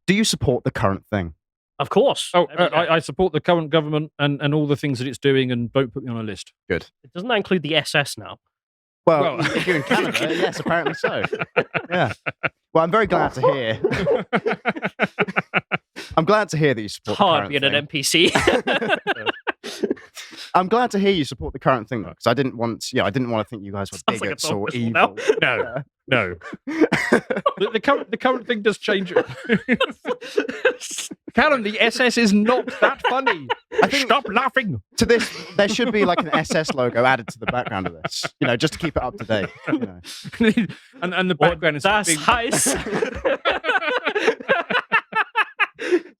Do you support the current thing? Of course. Oh, I support the current government and all the things that it's doing, and don't put me on a list. Good. Doesn't that include the SS now? Well, if you're in Canada, yes, apparently so. Yeah. Well, I'm very glad to hear. I'm glad to hear that you support Hard the being current an thing. NPC. I'm glad to hear you support the current thing, though, because I didn't want to think you guys were Sounds like a bigots dog or whistle evil. now. No. The current thing does change it. Callum, the SS is not that funny. I think Stop laughing. to this, there should be like an SS logo added to the background of this, just to keep it up to date. and the background is Das big. heißt.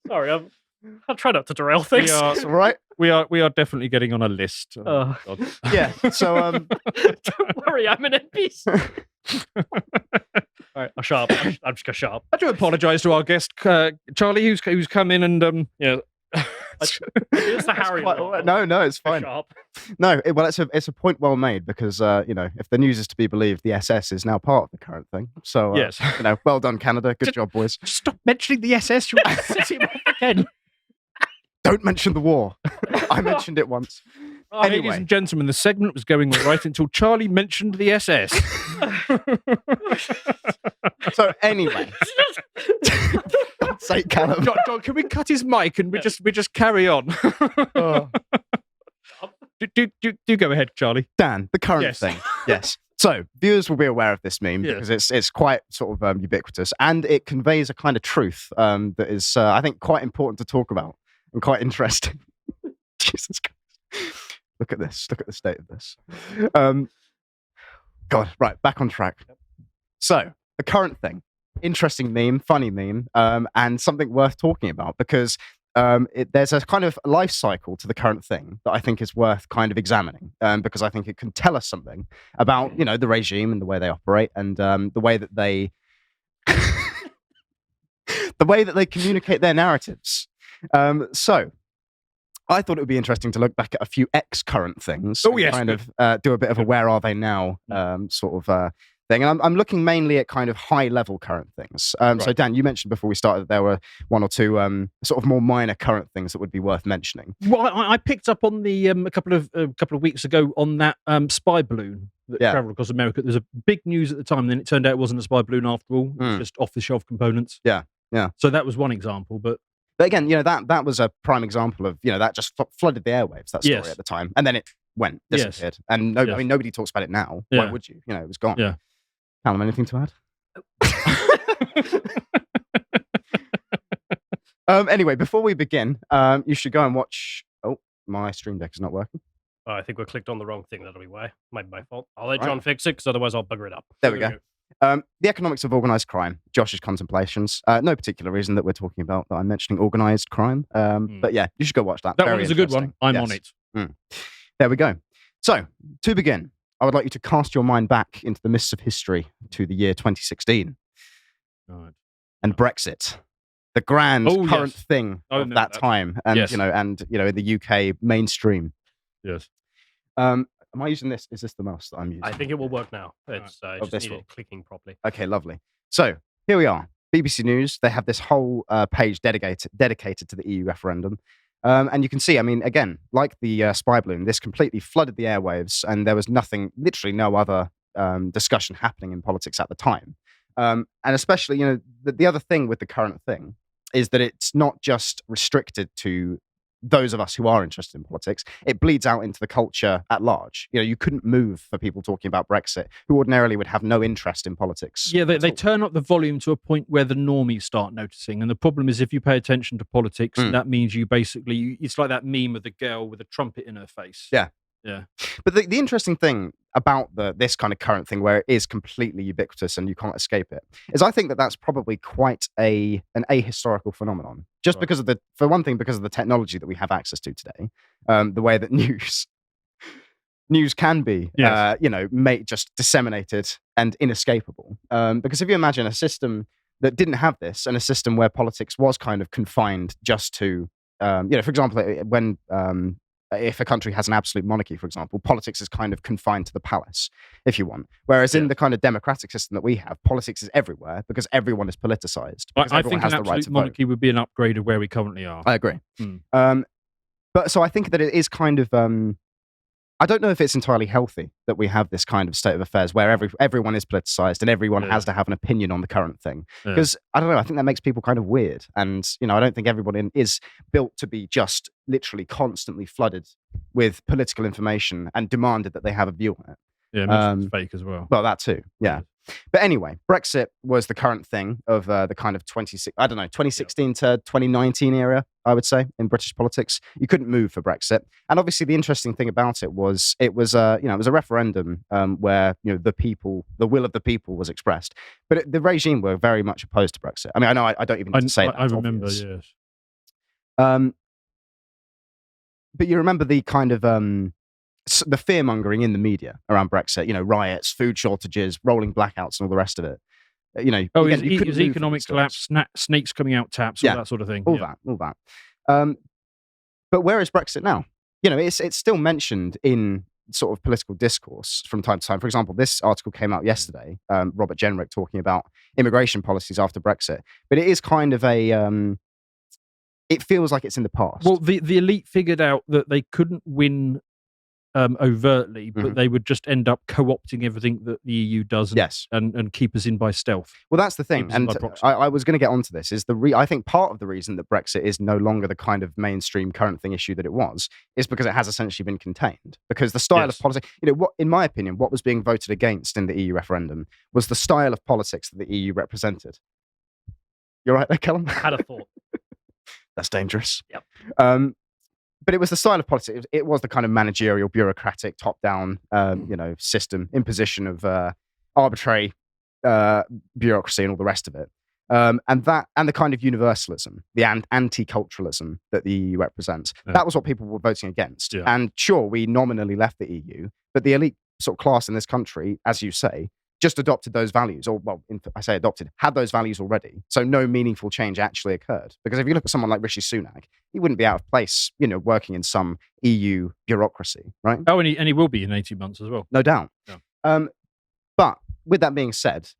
Sorry, I'll try not to derail things. It's all right. We are definitely getting on a list. Oh. God. Yeah. So Don't worry, I'm an NPC. All right, I'll shut up. I'm just gonna shut up. I do apologise to our guest, Charlie, who's come in and It's the Harry. No, it's fine. Shut up. No, it's a point well made because if the news is to be believed, the SS is now part of the current thing. So yes, well done, Canada. Good job, boys. Stop mentioning the SS. You'll set him off again. Don't mention the war. I mentioned it once. Ladies and gentlemen, the segment was going all right until Charlie mentioned the SS. So anyway, God's sake, Callum. John, can we cut his mic and we just carry on? Oh. Do go ahead, Charlie. Dan, the current thing. Yes. So viewers will be aware of this meme because it's quite sort of ubiquitous, and it conveys a kind of truth that is, I think, quite important to talk about and quite interesting. Jesus Christ. Look at this. Look at the state of this. God, right, back on track. So, the current thing. Interesting meme, funny meme, and something worth talking about because there's a kind of life cycle to the current thing that I think is worth kind of examining because I think it can tell us something about, the regime and the way they operate and the way that they communicate their narratives. So, I thought it would be interesting to look back at a few ex-current things. Oh, yes. Kind of do a bit of a where are they now sort of thing. And I'm looking mainly at kind of high-level current things. Right. So, Dan, you mentioned before we started that there were one or two sort of more minor current things that would be worth mentioning. Well, I picked up on the a couple of weeks ago on that spy balloon that travelled across America. There was a big news at the time, and then it turned out it wasn't a spy balloon after all. It was just off-the-shelf components. Yeah. So that was one example, But again, that was a prime example of, that just flooded the airwaves, that story at the time. And then it disappeared. Yes. And I mean, nobody talks about it now. Yeah. Why would you? It was gone. Yeah. Callum, anything to add? Anyway, before we begin, you should go and watch... Oh, my Stream Deck is not working. Oh, I think we clicked on the wrong thing. That'll be why. Might be my fault. I'll let John fix it, because otherwise I'll bugger it up. There we go. The economics of organised crime, Josh's contemplations. No particular reason that we're talking about that I'm mentioning organised crime. But yeah, you should go watch that. That Very one is a good one. I'm on it. There we go. So, to begin, I would like you to cast your mind back into the mists of history to the year 2016. Right. And Brexit. The grand current thing of that time. And, in the UK mainstream. Yes. Am I using this? Is this the mouse that I'm using? I think it will work now. It's just this needed will. clicking properly. Okay, lovely. So, here we are. BBC News, they have this whole page dedicated to the EU referendum. And you can see, I mean, again, like the spy balloon, this completely flooded the airwaves, and there was literally no other discussion happening in politics at the time. And especially, the other thing with the current thing is that it's not just restricted to those of us who are interested in politics. It bleeds out into the culture at large. You couldn't move for people talking about Brexit who ordinarily would have no interest in politics. Yeah, they turn up the volume to a point where the normies start noticing. And the problem is if you pay attention to politics, that means you basically, it's like that meme of the girl with a trumpet in her face. Yeah. Yeah. But the interesting thing about this kind of current thing where it is completely ubiquitous and you can't escape it is I think that that's probably quite an ahistorical phenomenon. Just because of for one thing, because of the technology that we have access to today, the way that news can be, just disseminated and inescapable. Because if you imagine a system that didn't have this and a system where politics was kind of confined just to, for example, when if a country has an absolute monarchy, for example, politics is kind of confined to the palace, if you want. Whereas in the kind of democratic system that we have, politics is everywhere because everyone is politicized. Because I everyone think has an the right absolute to monarchy would be an upgrade of where we currently are. I agree. Hmm. But so I think that it is kind of. I don't know if it's entirely healthy that we have this kind of state of affairs where everyone is politicized and everyone has to have an opinion on the current thing. Because I don't know, I think that makes people kind of weird. And, I don't think everyone is built to be just literally constantly flooded with political information and demanded that they have a view on it. Yeah, most of it's fake as well. Well, that too, yeah. But anyway, Brexit was the current thing of the kind of 2016 to 2019 era, I would say, in British politics. You couldn't move for Brexit. And obviously the interesting thing about it was it was a referendum where, the will of the people was expressed. But the regime were very much opposed to Brexit. I mean, I know I don't even need to say that. I remember, obvious. yes. But you remember the kind of the fear-mongering in the media around Brexit, riots, food shortages, rolling blackouts, and all the rest of it. It was economic collapse, snakes coming out taps, all that sort of thing. All that. But where is Brexit now? It's still mentioned in sort of political discourse from time to time. For example, this article came out yesterday, Robert Jenrick talking about immigration policies after Brexit. But it is kind of it feels like it's in the past. Well, the elite figured out that they couldn't win overtly, but they would just end up co-opting everything that the EU does and keep us in by stealth. Well, that's the thing. And I was going to get onto this. I think part of the reason that Brexit is no longer the kind of mainstream current thing issue that it was is because it has essentially been contained. Because the style of politics, in my opinion, what was being voted against in the EU referendum was the style of politics that the EU represented. You're right there, Callum? Had a thought. That's dangerous. Yep. But it was the style of politics. It was the kind of managerial, bureaucratic, top-down, system, imposition of arbitrary bureaucracy and all the rest of it. And the kind of universalism, the anti-culturalism that the EU represents. Yeah. That was what people were voting against. Yeah. And sure, we nominally left the EU, but the elite sort of class in this country, as you say, just adopted those values, had those values already. So no meaningful change actually occurred. Because if you look at someone like Rishi Sunak, he wouldn't be out of place, working in some EU bureaucracy, right? Oh, and he will be in 18 months as well. No doubt. Yeah. But with that being said,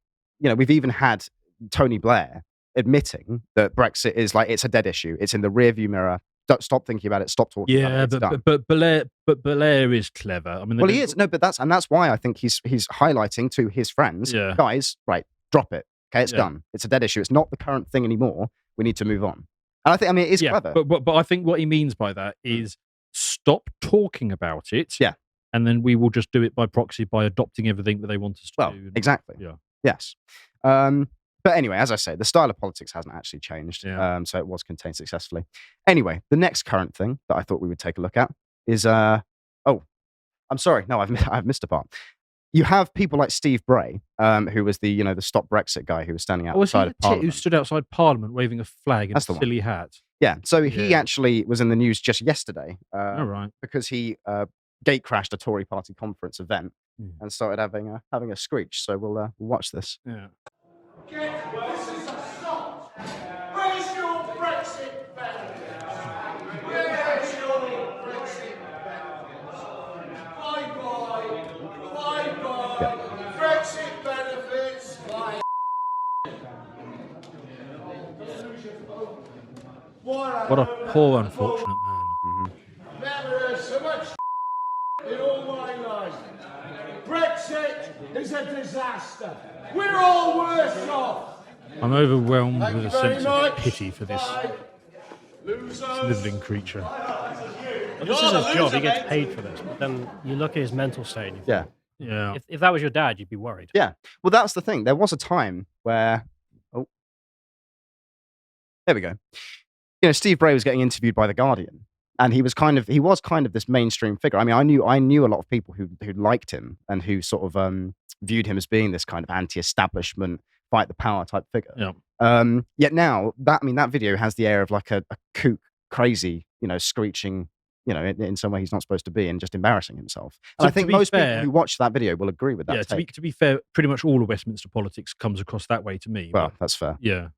we've even had Tony Blair admitting that Brexit is it's a dead issue. It's in the rearview mirror. Don't stop thinking about it. Stop talking about it. But Blair is clever. I mean, he is. No, but that's why I think he's highlighting to his friends, guys, right, drop it. Okay, it's done. It's a dead issue. It's not the current thing anymore. We need to move on. And it is clever. But I think what he means by that is stop talking about it. Yeah. And then we will just do it by proxy by adopting everything that they want us to do. Exactly. Yeah. Yes. But anyway, as I say, the style of politics hasn't actually changed. Yeah. So it was contained successfully. Anyway, the next current thing that I thought we would take a look at is, I'm sorry. No, I've missed a part. You have people like Steve Bray, who was the Stop Brexit guy who was standing outside of Parliament. Who stood outside Parliament waving a flag in a silly hat. Yeah. So he actually was in the news just yesterday. All right. Because he gate crashed a Tory party conference event and started having a screech. So we'll watch this. Yeah. This is a stop. Where's your Brexit benefits? Where's your Brexit benefits? Bye-bye. Brexit benefits. Bye. What a poor, unfortunate man. Never heard so much in all my life. Brexit is a disaster. We're all worse off. I'm overwhelmed with a sense of pity for this snivelling creature. Well, this is his job. He gets paid for this. But then you look at his mental state. Yeah. Yeah. If that was your dad, you'd be worried. Yeah. Well, that's the thing. There was a time where... Oh. There we go. Steve Bray was getting interviewed by The Guardian. And he was kind of this mainstream figure. I mean, I knew a lot of people who liked him and who sort of viewed him as being this kind of anti-establishment, fight the power type figure. Yeah. Yet now that video has the air of like a kook, crazy, screeching, in some way he's not supposed to be and just embarrassing himself. And I To think be most fair- people who watch that video will agree with that Yeah, take. to be fair, pretty much all of Westminster politics comes across that way to me. Well, but that's fair. yeah.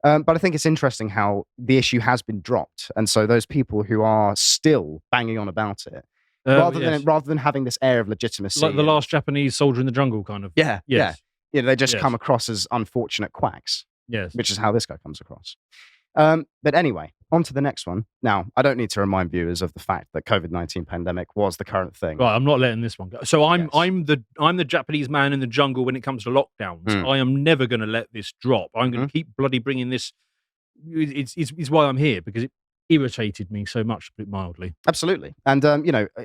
But I think it's interesting how the issue has been dropped. And so those people who are still banging on about it, rather than having this air of legitimacy. Like the last Japanese soldier in the jungle kind of. Yeah. Yes. Yeah. They just Yes. come across as unfortunate quacks, Yes. which is how this guy comes across. But anyway, on to the next one. Now, I don't need to remind viewers of the fact that COVID-19 pandemic was the current thing. Right, I'm not letting this one go. So I'm Yes. I'm the Japanese man in the jungle when it comes to lockdowns. I am never going to let this drop. I'm going to keep bloody bringing this. It's why I'm here, because it irritated me so much, to put it mildly. Absolutely. And,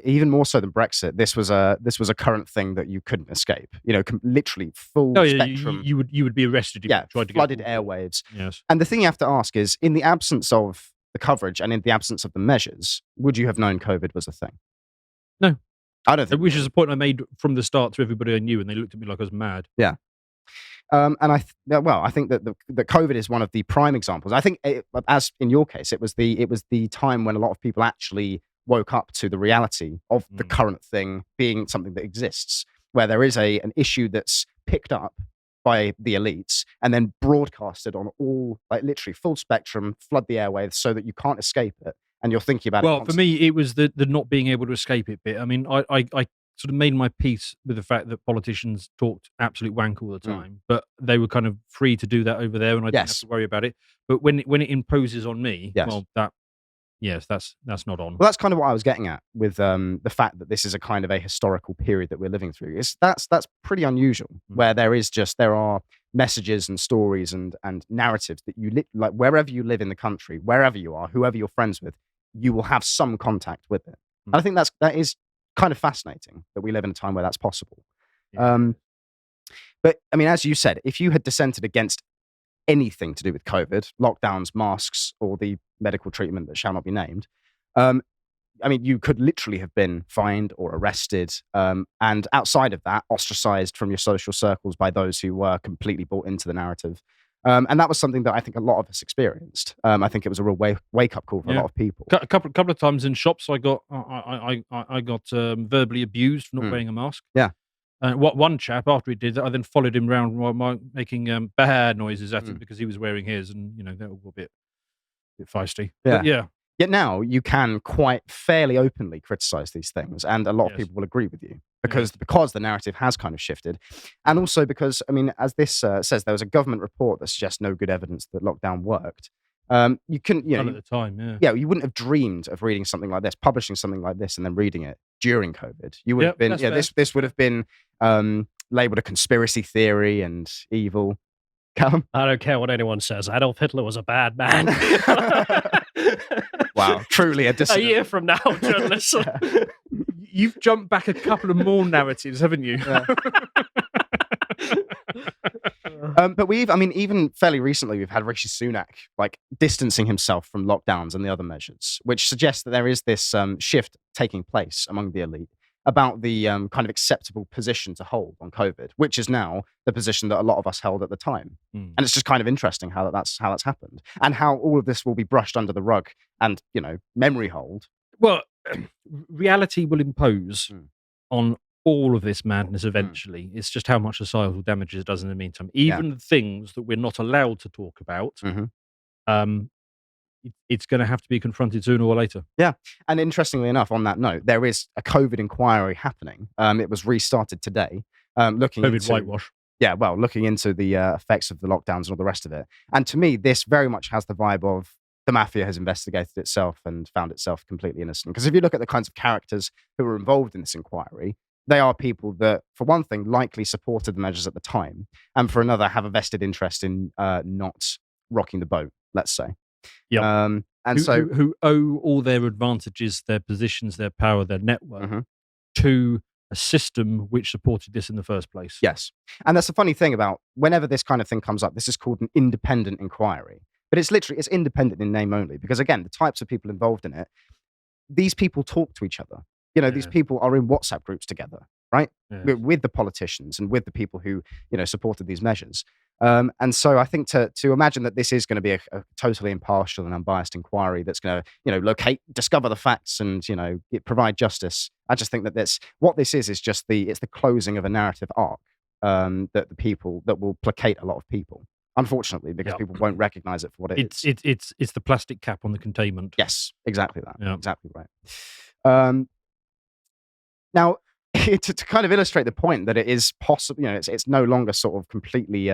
even more so than Brexit, this was a current thing that you couldn't escape. Literally full spectrum. You would be arrested if you tried to flooded get airwaves. Yes. And the thing you have to ask is, in the absence of the coverage and in the absence of the measures, would you have known COVID was a thing? No. I don't think. Which is a point I made from the start to everybody I knew, and they looked at me like I was mad. Yeah. And I think that that COVID is one of the prime examples. I think, as in your case, it was the time when a lot of people actually woke up to the reality of the current thing being something that exists, where there is an issue that's picked up by the elites and then broadcasted on all, like, literally full spectrum, flood the airwaves so that you can't escape it, and you're thinking about it. Well, for me, it was the not being able to escape it bit. I mean, I sort of made my peace with the fact that politicians talked absolute wank all the time, but they were kind of free to do that over there, and I didn't have to worry about it. But when it imposes on me, well, that's not on. Well, that's kind of what I was getting at with the fact that this is a kind of a historical period that we're living through. That's pretty unusual, where there are messages and stories and narratives that like wherever you live in the country, wherever you are, whoever you're friends with, you will have some contact with it. And I think that is kind of fascinating that we live in a time where that's possible. Yeah. But I mean, as you said, if you had dissented against anything to do with COVID, lockdowns, masks, or the medical treatment that shall not be named, I mean, you could literally have been fined or arrested, and outside of that, ostracized from your social circles by those who were completely bought into the narrative. And that was something that I think a lot of us experienced. I think it was a real wake up call for a lot of people. A couple of times in shops, I got verbally abused for not wearing a mask. Yeah. One chap, after he did that, I then followed him around while making bad noises at him because he was wearing his, and that was a bit feisty. Yeah. But yeah. Yet now you can quite fairly openly criticize these things, and a lot of people will agree with you because the narrative has kind of shifted, and also because, I mean, as this says, there was a government report that suggests no good evidence that lockdown worked. You couldn't, None at the time, you wouldn't have dreamed of reading something like this, publishing something like this, and then reading it during COVID. You would have been, this would have been labeled a conspiracy theory and evil. Callum? I don't care what anyone says. Adolf Hitler was a bad man. Wow, truly a dissident. A year from now, journalists. You've jumped back a couple of more narratives, haven't you? Yeah. But even fairly recently, we've had Rishi Sunak distancing himself from lockdowns and the other measures, which suggests that there is this shift taking place among the elite about the kind of acceptable position to hold on COVID, which is now the position that a lot of us held at the time. And it's just kind of interesting how that's happened, and how all of this will be brushed under the rug and memory hold. Well, reality will impose on all of this madness eventually. It's just how much societal damage it does in the meantime. Even the things that we're not allowed to talk about, it's going to have to be confronted sooner or later. Yeah. And interestingly enough, on that note, there is a COVID inquiry happening. It was restarted today, looking COVID into whitewash. Yeah, well, looking into the effects of the lockdowns and all the rest of it. And to me, this very much has the vibe of the mafia has investigated itself and found itself completely innocent. Because if you look at the kinds of characters who were involved in this inquiry, they are people that, for one thing, likely supported the measures at the time, and for another, have a vested interest in not rocking the boat, let's say. Yeah. And who owe all their advantages, their positions, their power, their network to a system which supported this in the first place. Yes. And that's the funny thing about whenever this kind of thing comes up, this is called an independent inquiry. But it's independent in name only, because again, the types of people involved in it, these people talk to each other. These people are in WhatsApp groups together, right? Yeah. With the politicians and with the people who, supported these measures. And so I think to imagine that this is going to be a totally impartial and unbiased inquiry that's going to, discover the facts and, provide justice. I just think that what this is just it's the closing of a narrative arc that will placate a lot of people. Unfortunately, because people won't recognize it for what it is. It's the plastic cap on the containment. Yes, exactly that. Yeah. Exactly right. Now, to kind of illustrate the point that it is possible, it's no longer sort of completely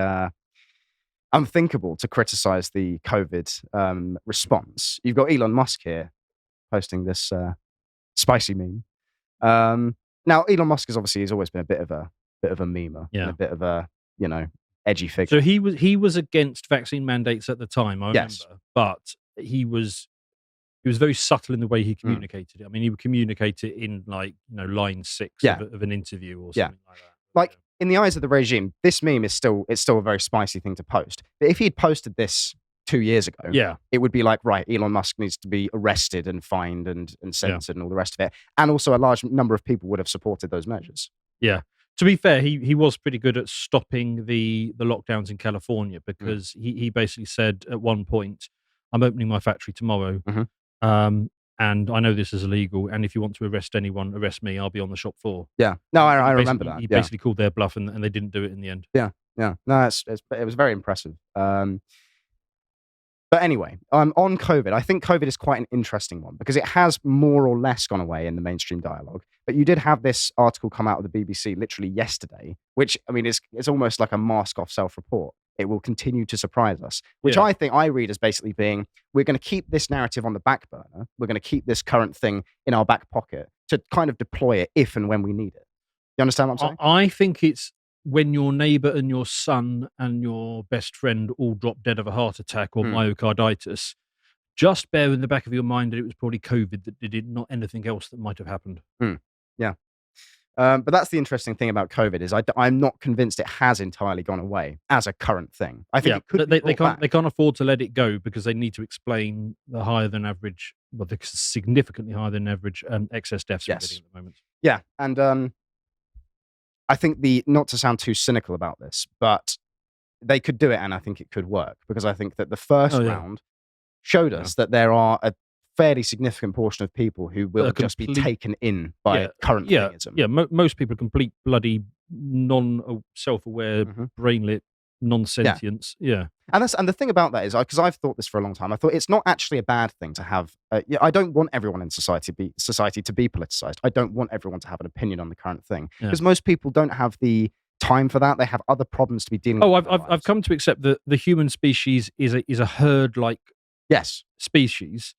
unthinkable to criticize the COVID response. You've got Elon Musk here posting this spicy meme. Now, Elon Musk has always been a bit of a memer, and a bit of a edgy figure. So he was against vaccine mandates at the time, I remember, but he was very subtle in the way he communicated it. I mean, he would communicate it in line 6 of an interview or something like that. Like in the eyes of the regime, this meme is still a very spicy thing to post. But if he'd posted this 2 years ago, it would be like, right, Elon Musk needs to be arrested and fined and censored and all the rest of it. And also a large number of people would have supported those measures. Yeah. To be fair, he was pretty good at stopping the lockdowns in California because he basically said at one point, I'm opening my factory tomorrow. And I know this is illegal. And if you want to arrest anyone, arrest me. I'll be on the shop floor. Yeah. No, I remember that. He basically called their bluff and they didn't do it in the end. Yeah. Yeah. No, it was very impressive. But anyway, on COVID, I think COVID is quite an interesting one because it has more or less gone away in the mainstream dialogue. But you did have this article come out of the BBC literally yesterday, which, I mean, is almost like a mask off self-report. It will continue to surprise us, which I think I read as basically being, we're going to keep this narrative on the back burner. We're going to keep this current thing in our back pocket to kind of deploy it if and when we need it. You understand what I'm saying? I think it's when your neighbor and your son and your best friend all drop dead of a heart attack or myocarditis, just bear in the back of your mind that it was probably COVID that did it, not anything else that might have happened. Yeah. But that's the interesting thing about COVID is I'm not convinced it has entirely gone away as a current thing. I think it could they can't afford to let it go because they need to explain the significantly higher than average excess deaths we're getting at the moment. Yeah, and I think not to sound too cynical about this, but they could do it, and I think it could work because I think that the first round showed us that there are a fairly significant portion of people who will just be taken in by current thingism. Yeah, most people are complete bloody non-self-aware, brainlit non-sentience. Yeah. And the thing about that is, because I've thought this for a long time, I thought it's not actually a bad thing to have. I don't want everyone in society to be politicized. I don't want everyone to have an opinion on the current thing because most people don't have the time for that. They have other problems to be dealing with. I've come to accept that the human species is a herd-like species.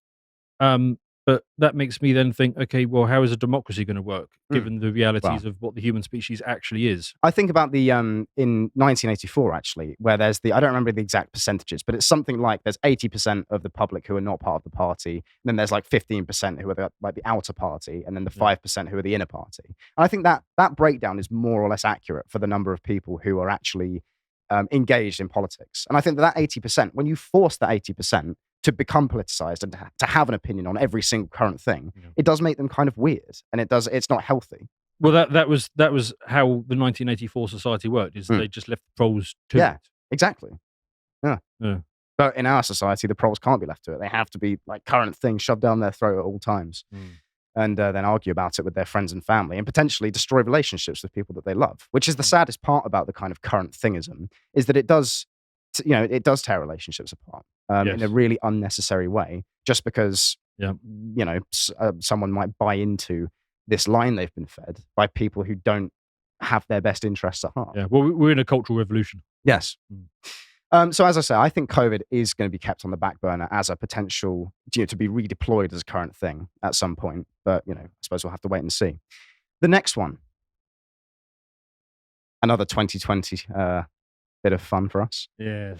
But that makes me then think, okay, well, how is a democracy going to work given the realities of what the human species actually is? I think about the in 1984 actually, where there's I don't remember the exact percentages, but it's something like there's 80% of the public who are not part of the party, and then there's like 15% who are the outer party, and then the 5% who are the inner party. And I think that breakdown is more or less accurate for the number of people who are actually engaged in politics. And I think that 80%, when you force that 80% to become politicized and to have an opinion on every single current thing, it does make them kind of weird, and it's not healthy. Well, that was how the 1984 society worked. Is they just left the proles to it. Exactly. Yeah. But in our society, the proles can't be left to it. They have to be like current things shoved down their throat at all times, and then argue about it with their friends and family, and potentially destroy relationships with people that they love. Which is the saddest part about the kind of current thingism, is that it does tear relationships apart in a really unnecessary way, just because someone might buy into this line they've been fed by people who don't have their best interests at heart. Yeah, well, we're in a cultural revolution. Yes. So as I say, I think COVID is going to be kept on the back burner as a potential to be redeployed as a current thing at some point. But I suppose we'll have to wait and see. The next one, another 2020 bit of fun for us. Yeah.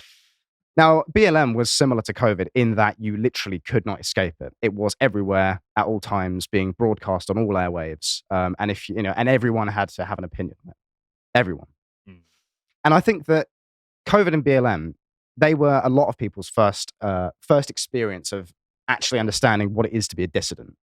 Now, BLM was similar to COVID in that you literally could not escape it. It was everywhere at all times, being broadcast on all airwaves, and and everyone had to have an opinion on it. Everyone. And I think that COVID and BLM, they were a lot of people's first experience of actually understanding what it is to be a dissident,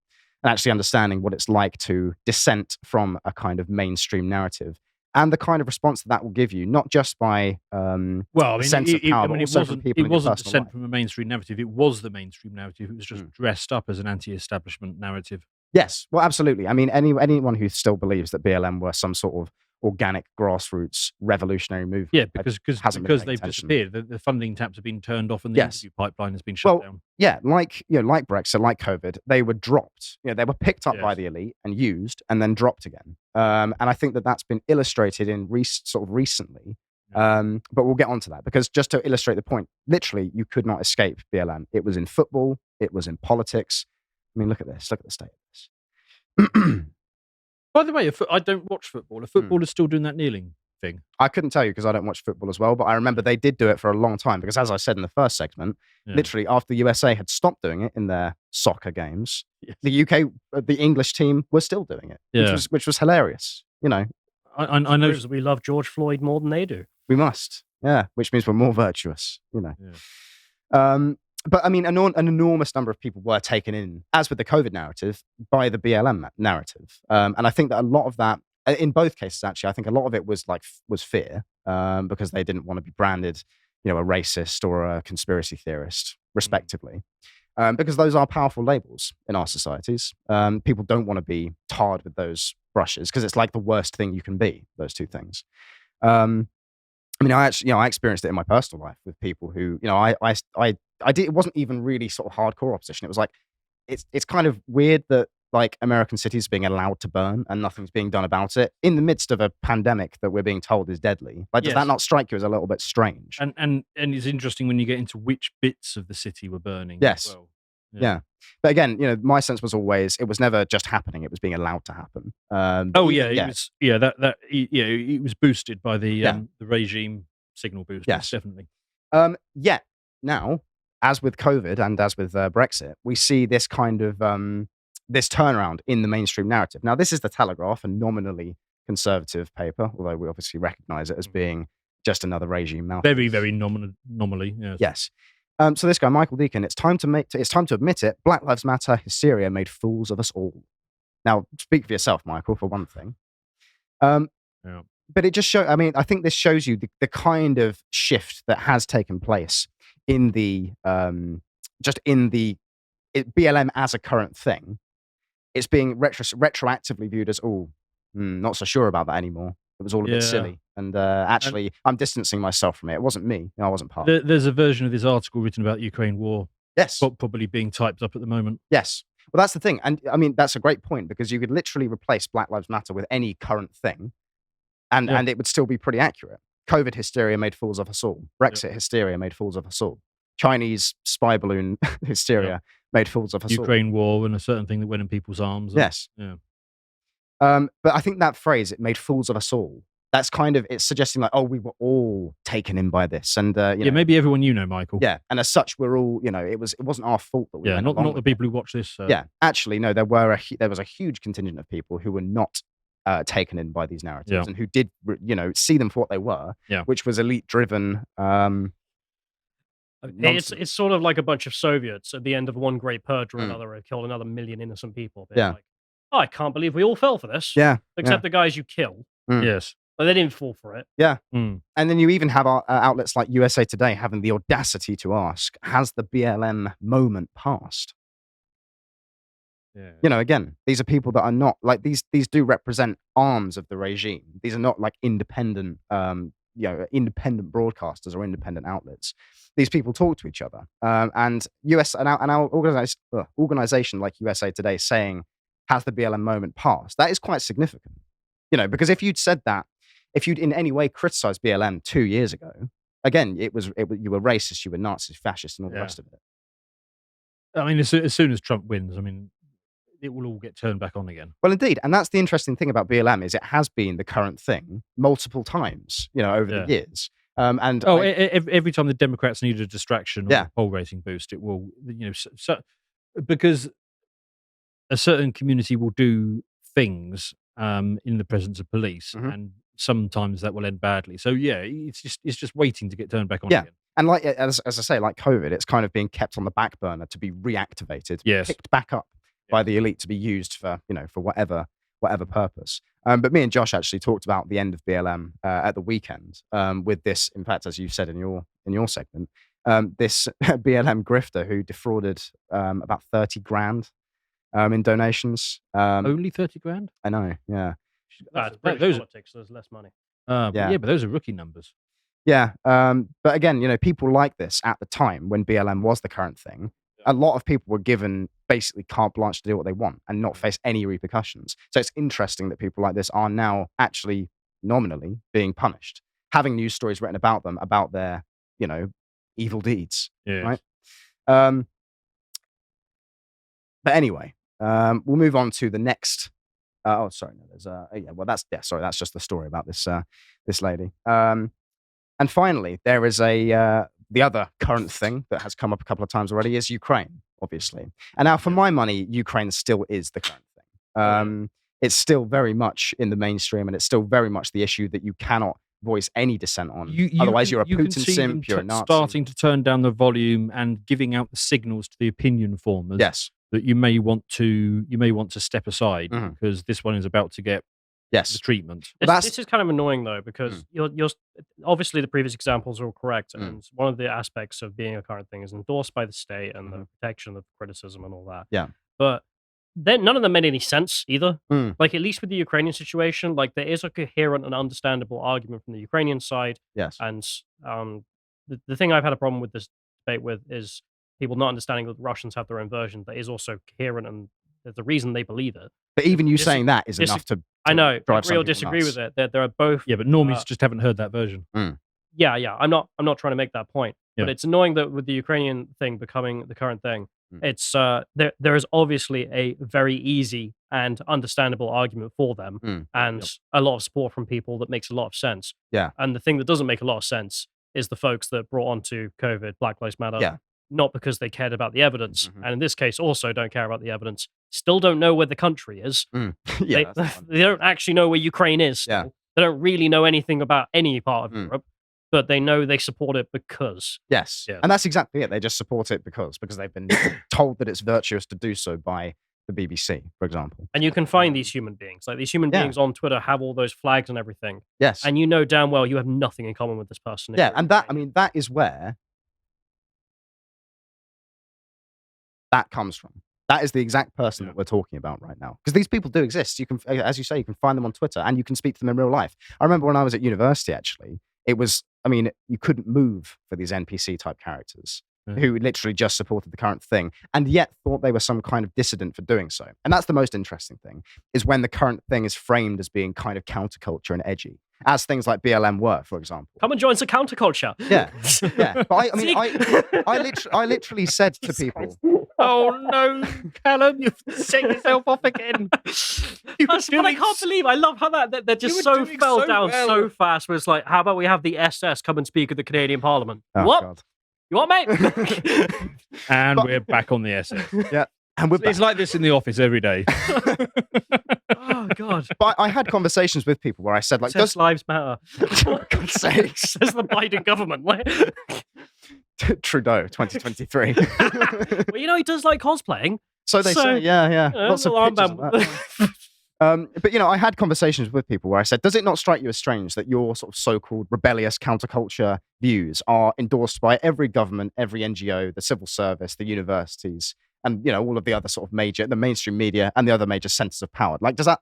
and actually understanding what it's like to dissent from a kind of mainstream narrative. and the kind of response that will give you, not just by Well, I mean, sense of power, but it also from wasn't. people It in your wasn't personal sent life. from a mainstream narrative. It was the mainstream narrative. It was just dressed up as an anti-establishment narrative. Yes, well, absolutely. I mean, anyone who still believes that BLM were some sort of organic grassroots revolutionary movement, Yeah, because hasn't been paying they've attention. disappeared. The funding taps have been turned off, and the Yes. interview pipeline has been shut Well, down. yeah, like like Brexit, like COVID, they were dropped. They were picked up by Yes. the elite and used, and then dropped again. And I think that that's been illustrated in sort of recently. But we'll get onto that, because just to illustrate the point, literally, you could not escape BLM. It was in football. It was in politics. I mean, look at this. Look at the state of this. By the way, I don't watch football. A footballer's still doing that kneeling thing. I couldn't tell you because I don't watch football as well, but I remember they did do it for a long time, because as I said in the first segment, literally after the USA had stopped doing it in their soccer games, the UK, the English team was still doing it, which was hilarious. I know Proves we love George Floyd more than they do. We must, which means we're more virtuous, But I mean, an enormous number of people were taken in, as with the COVID narrative, by the BLM narrative. And I think that a lot of that, in both cases, actually, I think a lot of it was fear, because they didn't want to be branded, a racist or a conspiracy theorist, respectively. Because those are powerful labels in our societies. People don't want to be tarred with those brushes, because it's like the worst thing you can be, those two things. I mean, I experienced it in my personal life with people who, I did. It wasn't even really sort of hardcore opposition. It was like, it's kind of weird that like American cities are being allowed to burn and nothing's being done about it in the midst of a pandemic that we're being told is deadly. Like, does that not strike you as a little bit strange? And it's interesting when you get into which bits of the city were burning. Yes. As well. Yeah. But again, my sense was always it was never just happening; it was being allowed to happen. It was boosted by the regime signal boosters. Yes. Definitely. Yet now, as with COVID and as with Brexit, we see this kind of this turnaround in the mainstream narrative. Now, this is the Telegraph, a nominally conservative paper, although we obviously recognise it as being just another regime mouthpiece. Very, very nominally. Yes. Yes. So this guy, Michael Deacon, it's time to admit it. Black Lives Matter hysteria made fools of us all. Now, speak for yourself, Michael, for one thing. But it just shows. I mean, I think this shows you the kind of shift that has taken place in the BLM as a current thing. It's being retroactively viewed as not so sure about that anymore. It was all a bit silly. And actually, I'm distancing myself from it. It wasn't me. I wasn't part of it. There's a version of this article written about the Ukraine war. Yes. Probably being typed up at the moment. Yes. Well, that's the thing. And I mean, that's a great point, because you could literally replace Black Lives Matter with any current thing and it would still be pretty accurate. COVID hysteria made fools of us all. Brexit hysteria made fools of us all. Chinese spy balloon hysteria made fools of us all. Ukraine war and a certain thing that went in people's arms. Yes. Yeah. But I think that phrase, it made fools of us all, that's kind of, it's suggesting like, we were all taken in by this. And, maybe everyone Michael. Yeah. And as such, we're all, it wasn't our fault that we went not along the people who watch this. Yeah. Actually, no, there was a huge contingent of people who were not taken in by these narratives and who did, see them for what they were, which was elite driven. It's sort of like a bunch of Soviets at the end of one great purge or another who killed another million innocent people. Like, I can't believe we all fell for this. Yeah. Except the guys you kill. Yes. But they didn't fall for it. Yeah. And then you even have outlets like USA Today having the audacity to ask, has the BLM moment passed? Yeah. Again, these are people that are not like these do represent arms of the regime. These are not like independent independent broadcasters or independent outlets. These people talk to each other. And our organization like USA Today saying, has the BLM moment passed? That is quite significant. Because if you'd said that, if you'd in any way criticized BLM 2 years ago, again, it was you were racist, you were Nazi, fascist, and all the rest of it. I mean, as soon as Trump wins, I mean, it will all get turned back on again. Well, indeed. And that's the interesting thing about BLM is it has been the current thing multiple times, over the years. Every time the Democrats need a distraction or a poll rating boost, it will, because a certain community will do things in the presence of police, and sometimes that will end badly. So it's just waiting to get turned back on again. And like as I say, like COVID, it's kind of being kept on the back burner to be reactivated, picked back up by the elite to be used for for whatever whatever purpose. But me and Josh actually talked about the end of BLM at the weekend with this. In fact, as you said in your segment, this BLM grifter who defrauded about 30 grand in donations. Only 30 grand? I know, yeah. It's British politics, so there's less money. Yeah, but those are rookie numbers. Yeah, but again, people like this at the time when BLM was the current thing, a lot of people were given basically carte blanche to do what they want and not face any repercussions. So it's interesting that people like this are now actually nominally being punished, having news stories written about them, about their, evil deeds, right? But anyway, we'll move on to the next. That's just the story about this lady. And finally, there is the other current thing that has come up a couple of times already is Ukraine, obviously. And now, for my money, Ukraine still is the current thing. It's still very much in the mainstream, and it's still very much the issue that you cannot voice any dissent on. Otherwise, you're a Putin simp, you're a Nazi. Starting to turn down the volume and giving out the signals to the opinion formers. Yes. That you may want to step aside because this one is about to get the treatment. This is kind of annoying though, because you're obviously the previous examples are all correct, and one of the aspects of being a current thing is endorsed by the state and the protection of criticism and all that. Yeah, but then none of them made any sense either. Like, at least with the Ukrainian situation, like, there is a coherent and understandable argument from the Ukrainian side. Yes, and the thing I've had a problem with this debate with is people not understanding that the Russians have their own version that is also coherent, and there's a reason they believe it. But even you saying that is enough to I know, drive agree or disagree with it. There are both. Yeah, but normies just haven't heard that version. Yeah. I'm not trying to make that point. But it's annoying that with the Ukrainian thing becoming the current thing, it's there is obviously a very easy and understandable argument for them, and a lot of support from people that makes a lot of sense. Yeah. And the thing that doesn't make a lot of sense is the folks that brought onto COVID Black Lives Matter. Yeah. Not because they cared about the evidence, and in this case also don't care about the evidence, still don't know where the country is. They don't actually know where Ukraine is. Yeah. They don't really know anything about any part of Europe, but they know they support it because. Yes. Yeah. And that's exactly it. They just support it because they've been told that it's virtuous to do so by the BBC, for example. And you can find these human beings. Like, these human beings on Twitter have all those flags and everything. Yes. And damn well you have nothing in common with this person. Yeah, and that is where that comes from. That is the exact person that we're talking about right now. Because these people do exist. You can, as you say, you can find them on Twitter and you can speak to them in real life. I remember when I was at university, actually, you couldn't move for these NPC type characters who literally just supported the current thing and yet thought they were some kind of dissident for doing so. And that's the most interesting thing, is when the current thing is framed as being kind of counterculture and edgy, as things like BLM were, for example. Come and join some counterculture. Yeah. But I literally said to people, "Oh no, Callum, you've set yourself off again." But I can't believe, I love how that just so fell down so fast. Was like, how about we have the SS come and speak at the Canadian Parliament? Oh, what? God. You want, mate? And we're back on the SS. Yeah. And it's like this in the office every day. Oh, God. But I had conversations with people where I said, like, does lives matter? For God's sakes. Says the Biden government. Trudeau, 2023. Well, he does like cosplaying. So they say, yeah. Lots of pictures of that. But, I had conversations with people where I said, does it not strike you as strange that your sort of so-called rebellious counterculture views are endorsed by every government, every NGO, the civil service, the universities, and, all of the other sort of the mainstream media and the other major centers of power? Like, does that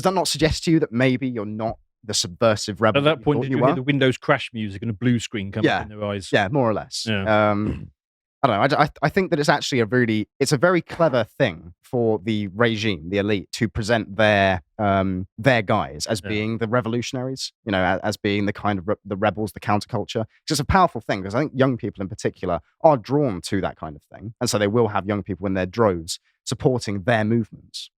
not suggest to you that maybe you're not the subversive rebel? At that point, did you hear the Windows crash music and a blue screen come up in their eyes? Yeah, more or less. Yeah. I don't know. I think that it's actually a very clever thing for the regime, the elite, to present their guys as being the revolutionaries, as being the kind of the rebels, the counterculture. It's a powerful thing, because I think young people in particular are drawn to that kind of thing, and so they will have young people in their droves supporting their movements.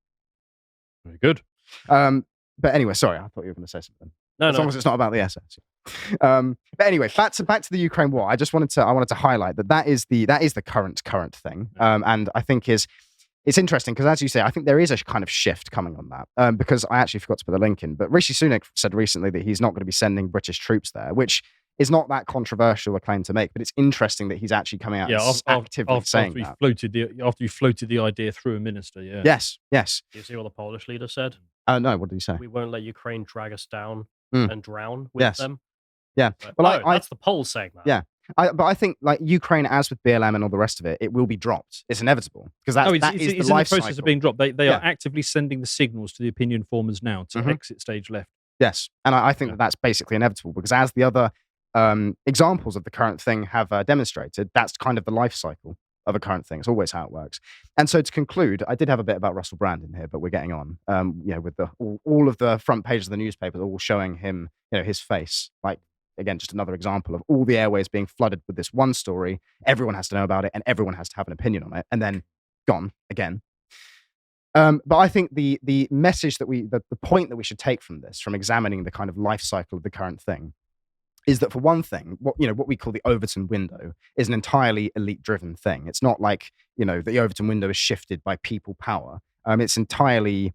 Very good. But anyway, sorry, I thought you were going to say something. As long as it's not about the SS. But anyway, back to the Ukraine war. I wanted to highlight that is the current thing, and I think it's interesting because, as you say, I think there is a kind of shift coming on that. Because I actually forgot to put the link in, but Rishi Sunak said recently that he's not going to be sending British troops there, which is not that controversial a claim to make. But it's interesting that he's actually coming out and actively saying that. After you floated the idea through a minister. Yeah. Yes. Do you see what the Polish leader said? No, what did he say? We won't let Ukraine drag us down Mm. and drown with Yes. them. Yeah. But, Well, that's the poll saying that. Yeah. But I think, like Ukraine, as with BLM and all the rest of it, it will be dropped. It's inevitable because that is it's the in life the process cycle. of being dropped. They are actively sending the signals to the opinion formers now to exit stage left. Yes, and I think that's basically inevitable because as the other examples of the current thing have demonstrated, that's kind of the life cycle of a current thing. It's always how it works. And so to conclude, I did have a bit about Russell Brand in here, but we're getting on. With all of the front pages of the newspapers all showing him, his face. Like, again, just another example of all the airways being flooded with this one story. Everyone has to know about it, and everyone has to have an opinion on it, and then gone again. But I think the message that the point that we should take from this, from examining the kind of life cycle of the current thing, is that for one thing, what we call the Overton window is an entirely elite-driven thing. It's not like the Overton window is shifted by people power. It's entirely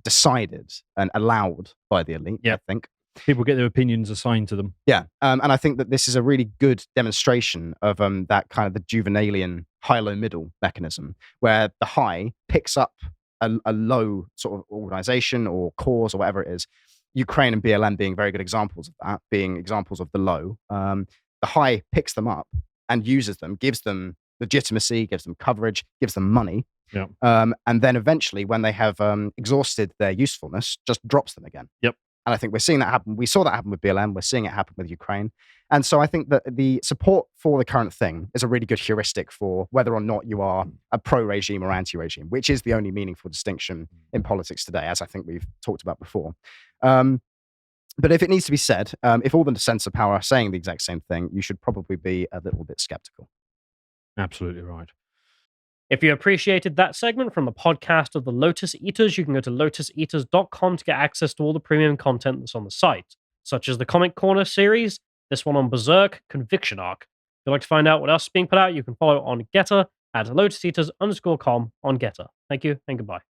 decided and allowed by the elite. I think people get their opinions assigned to them. Yeah, and I think that this is a really good demonstration of that kind of the Juvenalian high-low middle mechanism, where the high picks up a low sort of organization or cause or whatever it is. Ukraine and BLM being very good examples of that, being examples of the low. The high picks them up and uses them, gives them legitimacy, gives them coverage, gives them money. Yeah. And then eventually, when they have exhausted their usefulness, just drops them again. Yep. And I think we're seeing that happen. We saw that happen with BLM. We're seeing it happen with Ukraine. And so I think that the support for the current thing is a really good heuristic for whether or not you are a pro-regime or anti-regime, which is the only meaningful distinction in politics today, as I think we've talked about before. But if it needs to be said, if all the center power are saying the exact same thing, you should probably be a little bit skeptical. Absolutely right. If you appreciated that segment from the podcast of the Lotus Eaters, you can go to lotuseaters.com to get access to all the premium content that's on the site, such as the Comic Corner series, this one on Berserk, Conviction Arc. If you'd like to find out what else is being put out, you can follow on Getter at lotuseaters_com on Getter. Thank you and goodbye.